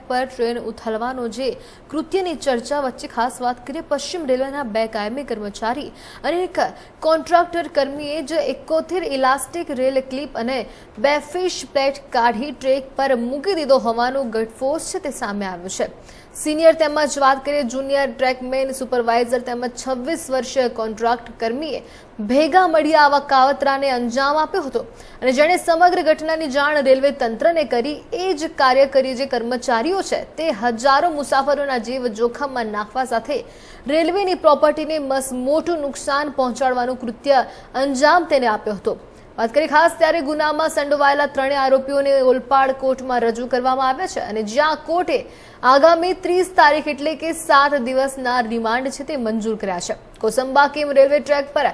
પર ટ્રેન ઉથલવાનો જે કૃત્યની ચર્ચા વચ્ચે ખાસ વાત કરીએ પશ્ચિમ રેલવેના 2 કાયમી કર્મચારી અને એક કોન્ટ્રાક્ટર કર્મીએ જ 71 ઇલાસ્ટિક રેલ ક્લિપ અને 2 ફિશ પ્લેટ કાઢી ટ્રેક પર મૂકી દીધો હોવાનું ગટફોસ છે તે સામે આવ્યું છે। સિનિયર તેમજ વાત કરીએ જુનિયર ટ્રેકમેન સુપરવાઇઝર તેમજ 26 વર્ષીય કોન્ટ્રાક્ટ કર્મીએ ભેગા મળી આવા કાવતરાને અંજામ આપ્યો હતો અને જેણે સમગ્ર ઘટનાની જાણ રેલવે તંત્રને કરી એ જ કાર્યકરી જે કર્મચારીઓ છે તે હજારો મુસાફરોના જીવ જોખમમાં નાખવા સાથે રેલવેની પ્રોપર્ટીને મોટું નુકસાન પહોંચાડવાનું કૃત્ય અંજામ તેને આપ્યો હતો। વાત કરીએ ખાસ ત્યારે ગુનામાં સંડોવાયેલા 3 આરોપીઓને ઓલપાડ કોર્ટમાં રજૂ કરવામાં આવ્યા છે અને જ્યાં કોર્ટે આગામી 30 તારીખ એટલે કે 7 દિવસના રિમાન્ડ છે તે મંજૂર કર્યા છે। કોસંબા કેમ રેલવે ટ્રેક પર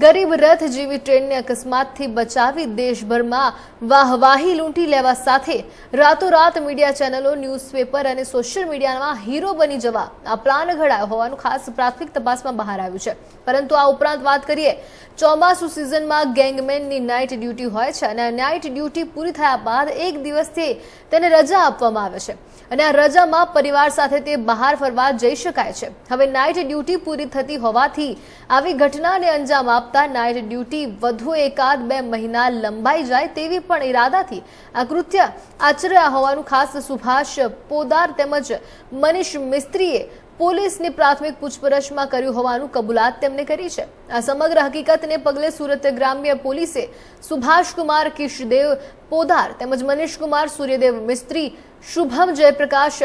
ગરીબ રથ જેવી ટ્રેનને અકસ્માતથી બચાવી દેશભરમાં વાહવાહી લૂંટી લેવા સાથે રાતોરાત મીડિયા ચેનલો ન્યૂઝપેપર અને સોશિયલ મીડિયામાં હીરો બની જવા આ પ્લાન ઘડાયો હોવાનું ખાસ પ્રાથમિક તપાસમાં બહાર આવ્યું છે। પરંતુ આ ઉપરાંત વાત કરીએ ચોમાસુ સિઝનમાં ગેંગમેનની નાઇટ ડ્યુટી હોય છે અને નાઇટ ડ્યુટી પૂરી થયા બાદ 1 દિવસથી તેને રજા આપવામાં આવે છે અને આ રજામાં પરિવાર સાથે તે બહાર ફરવા જઈ શકાય છે। હવે નાઇટ ડ્યુટી પૂરી થતી હોવાથી આવી ઘટનાને અંજામ આપતા નાઇટ ડ્યુટી વધુ 1-2 મહિના લંબાઈ જાય તેવી પણ ઈરાદાથી આ કૃત્ય આચર્યા હોવાનું ખાસ સુભાષ પોદાર તેમજ મનીષ મિસ્ત્રીએ પોલીસની પ્રાથમિક પૂછપરછમાં કર્યું હોવાનું કબૂલાત તેમણે કરી છે। આ સમગ્ર હકીકતને પગલે સુરત ગ્રામ્ય પોલીસે સુભાષ કુમાર કિશદેવ પોદાર તેમજ મનીષ કુમાર સૂર્યદેવ મિસ્ત્રી શુભમ જયપ્રકાશ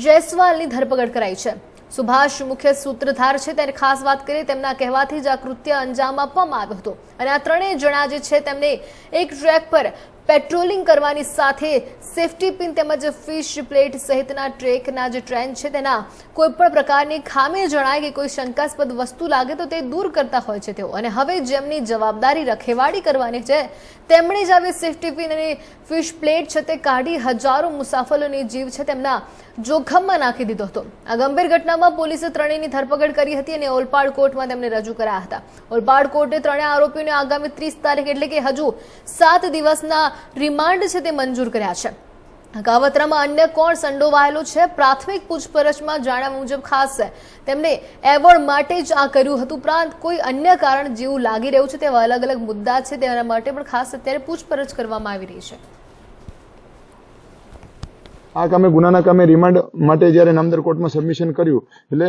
જયસ્વાલની ધરપકડ કરાઈ છે। સુભાષ મુખ્ય સૂત્રધાર છે ત્યારે ખાસ વાત કરીએ તેમના કહેવાથી જ આ કૃત્ય અંજામ આપવામાં આવ્યો હતો અને આ 3 જણા જે છે તેમને એક ટ્રેક પર પેટ્રોલિંગ કરવાની સાથે સેફટી પિન તેમજ ફિશ પ્લેટ સહિતના ટ્રેકના જે ટ્રેન છે તેના કોઈપણ પ્રકારની ખામી જણાય કે કોઈ શંકાસ્પદ વસ્તુ લાગે તો તે દૂર કરતા હોય છે તેઓ અને હવે જેમની જવાબદારી રખેવાળી કરવાની છે તેમણે જ આવી સેફટી પિન અને ફિશ પ્લેટ છે તે કાઢી હજારો મુસાફરોની જીવ છે તેમના જોખમમાં નાખી દીધો હતો। આ ગંભીર ઘટનામાં પોલીસે 3ની ધરપકડ કરી હતી અને ઓલપાડ કોર્ટમાં તેમને રજૂ કરાયા હતા। ઓલપાડ કોર્ટે 3 આરોપીઓને આગામી 30 તારીખ એટલે કે હજુ 7 દિવસના રિમાન્ડ છે તે મંજૂર કર્યા છે। કાવતરામાં અન્ય કોણ સંડોવાયેલો છે પ્રાથમિક પૂછપરછમાં જાણ્યા મુજબ ખાસ તેમને એવોર્ડ માટે જ આ કર્યું હતું ઉપરાંત કોઈ અન્ય કારણ જેવું લાગી રહ્યું છે તેવા અલગ મુદ્દા છે તેના માટે પણ ખાસ અત્યારે પૂછપરછ કરવામાં આવી રહી છે। આ કામે ગુનાના કામે રિમાન્ડ માટે જ્યારે નામદાર કોર્ટમાં સબમિશન કર્યું એટલે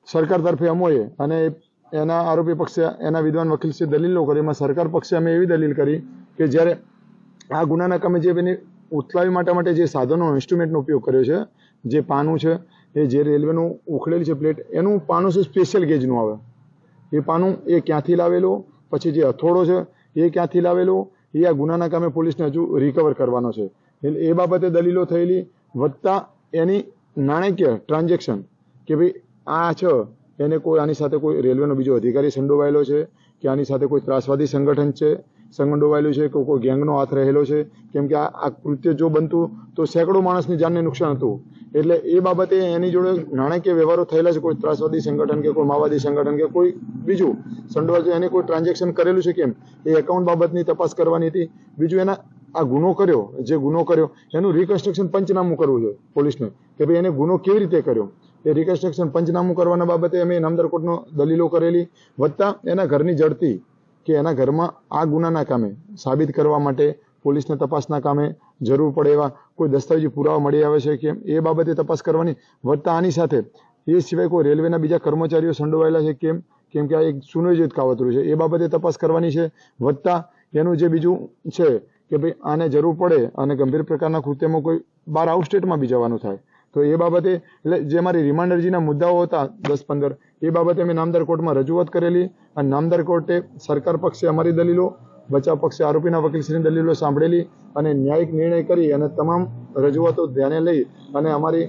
સરકાર તરફે અમોએ અને એના આરોપી પક્ષે એના વિદ્વાન વકીલશ્રી દલીલો કરી એમાં સરકાર પક્ષે અમે એવી દલીલ કરી કે જ્યારે આ ગુનાના કામે જે એની ઉથલાવી માટે જે સાધનો ઇન્સ્ટ્રુમેન્ટનો ઉપયોગ કર્યો છે જે પાનું છે એ જે રેલવેનું ઉખડેલી છે પ્લેટ એનું પાનું છે સ્પેશિયલ ગેજનું આવે એ પાનું એ ક્યાંથી લાવેલો પછી જે હથોડો છે એ ક્યાંથી લાવેલો એ આ ગુનાના કામે પોલીસને હજુ રિકવર કરવાનો છે। એ બાબતે દલીલો થયેલી વત્તા એની નાણાકીય ટ્રાન્ઝેક્શન કે ભાઈ આ છે એને કોઈ આની સાથે કોઈ રેલવેનો બીજો અધિકારી સંડોવાયેલો છે કે આની સાથે કોઈ ત્રાસવાદી સંગઠન છે સંડોવાયેલું છે કે કોઈ ગેંગનો હાથ રહેલો છે કેમ કે આ કૃત્ય જો બનતું તો સેંકડો માણસની જાનને નુકસાન હતું એટલે એ બાબતે એની જોડે નાણાકીય વ્યવહારો થયેલા છે કોઈ ત્રાસવાદી સંગઠન કે કોઈ માઓવાદી સંગઠન કે કોઈ બીજું સંડોવાયેલું એને કોઈ ટ્રાન્ઝેક્શન કરેલું છે કેમ એ એકાઉન્ટ બાબતની તપાસ કરવાની હતી। બીજું એના આ ગુનો કર્યો એનું રિકન્સ્ટ્રક્શન પંચનામું કરવું છે પોલીસને કે ભાઈ એને ગુનો કેવી રીતે કર્યો એ રિકન્સ્ટ્રક્શન પંચનામું કરવાના બાબતે અમે નામદાર કોર્ટનો દલીલો કરેલી વત્તા એના ઘરની જડતી કે એના ઘરમાં આ ગુનાના કામે સાબિત કરવા માટે પોલીસને તપાસના કામે જરૂર પડે એવા કોઈ દસ્તાવેજી પુરાવા મળી આવે છે કે એ બાબતે તપાસ કરવાની વત્તા આની સાથે એ સિવાય કોઈ રેલવેના બીજા કર્મચારીઓ સંડોવાયેલા છે કેમ કે આ એક સુનિયોજિત કાવતરું છે એ બાબતે તપાસ કરવાની છે વત્તા એનું જે બીજું છે કે ભાઈ આને જરૂર પડે અને ગંભીર પ્રકારના કૃત્યમાં કોઈ બહાર આઉટ સ્ટેટમાં બી જવાનું થાય તો એ બાબતે એટલે જે મારી રિમાન્ડ અરજીના મુદ્દાઓ હતા 10-15 એ બાબતે અમે નામદાર કોર્ટમાં રજૂઆત કરેલી અને નામદાર કોર્ટે સરકાર પક્ષે અમારી દલીલો બચાવ પક્ષે આરોપીના વકીલશ્રીની દલીલો સાંભળેલી અને ન્યાયિક નિર્ણય કરી અને તમામ રજૂઆતો ધ્યાને લઈ અને અમારી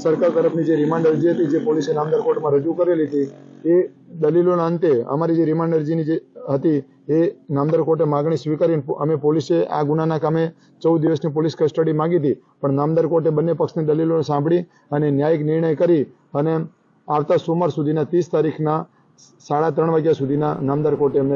સરકાર તરફની જે રિમાન્ડ અરજી હતી જે પોલીસે નામદાર કોર્ટમાં રજૂ કરેલી હતી એ દલીલોના અંતે અમારી જે રિમાન્ડ અરજીની જે હતી એ નામદાર કોર્ટે માગણી સ્વીકારીને અમે પોલીસે આ ગુનાના કામે 14 દિવસની પોલીસ કસ્ટડી માંગી હતી પણ નામદાર કોર્ટે બંને પક્ષની દલીલો સાંભળી અને ન્યાયિક નિર્ણય કરી અને આવતા સોમવાર સુધીના 30 તારીખના 3:30 વાગ્યા સુધીના નામદાર કોર્ટે અમને